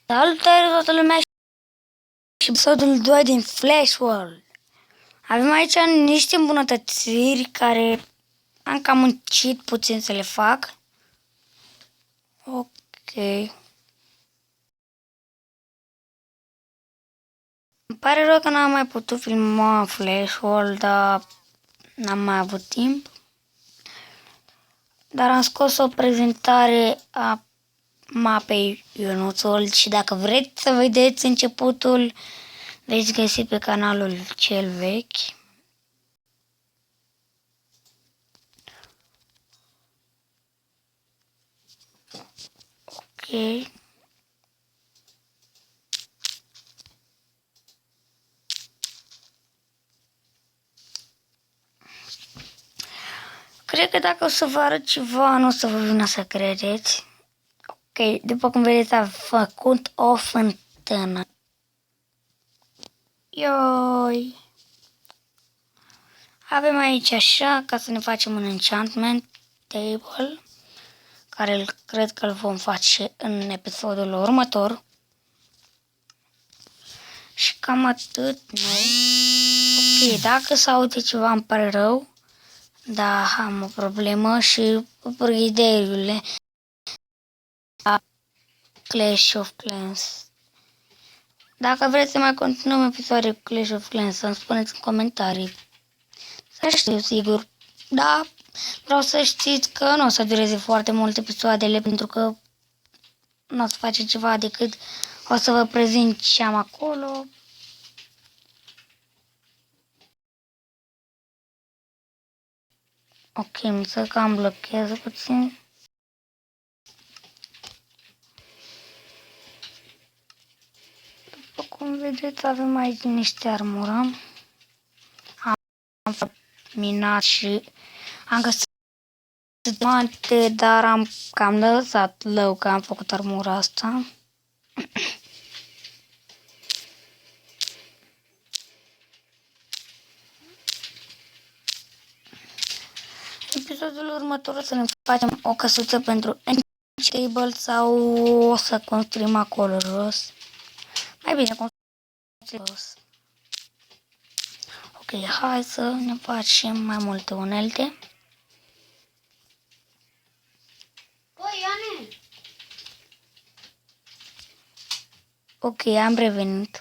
Salutare toată lumea și episodul 2 din Flash World. Avem aici niște îmbunătățiri care am cam muncit puțin să le fac. Ok. Îmi pare rău că n-am mai putut filma Flash World, dar n-am mai avut timp. Dar am scos o prezentare a mapei Ionuțul și dacă vreți să vedeți începutul, veți găsi pe canalul cel vechi. Ok. Cred că dacă o să vă arăt ceva, nu o să vă vină să credeți. Ok, după cum vedeți, am făcut o fântână. Ioi! Avem aici așa, ca să ne facem un enchantment table, care cred că îl vom face în episodul următor. Și cam atât, nu? Ok, dacă se aude ceva, îmi pare rău. Da, am o problemă și frigideriule la Clash of Clans. Dacă vreți să mai continuăm episoade cu Clash of Clans, să-mi spuneți în comentarii. Să știu, sigur. Da, vreau să știți că nu o să dureze foarte multe episoadele, pentru că nu o să face ceva decât o să vă prezint ce am acolo. Ok, mi se cam blochează puțin. După cum vedeți, avem aici niște armură. Am minat și am găsit diamante, dar am cam lăsat lău că am făcut armura asta. Episodul următor o să ne facem o căsuță pentru table sau o să construim acolo jos. Mai bine construim jos. Ok, hai să ne facem mai multe unelte. Ok, am revenit.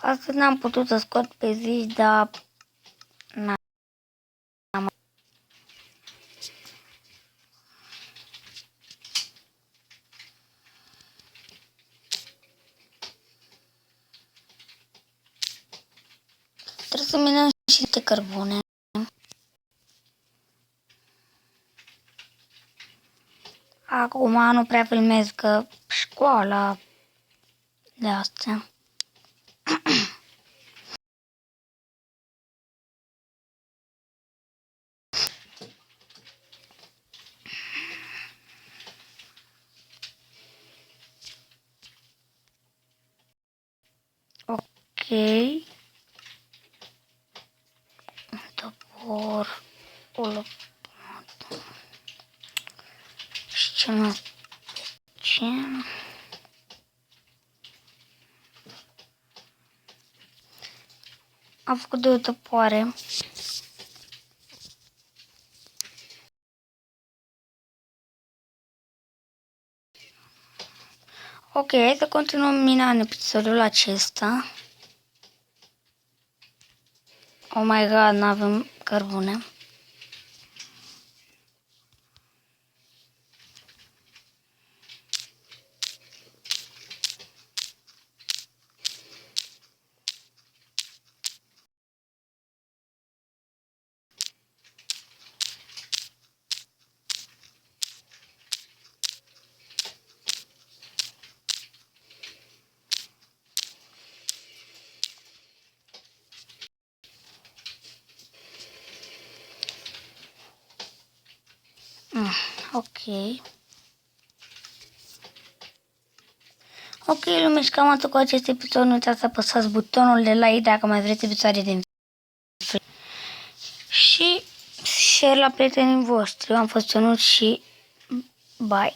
Astăzi n-am putut să scot pe zi, dar trebuie să minăm și de cărbune. Acum nu prea filmez că școala de astea. Ok. Topor. Și ce mai ce? Am făcut 2 topoare. Ok, hai să continuăm mina în episodul acesta. Oh my god, n-avem cărbune. Ok. Ok, lume, și cam atât cu acest episod. Nu uitați să apăsați butonul de like dacă mai vreți episoade din și share la prietenii voștri. Eu am fost Ionut și bye!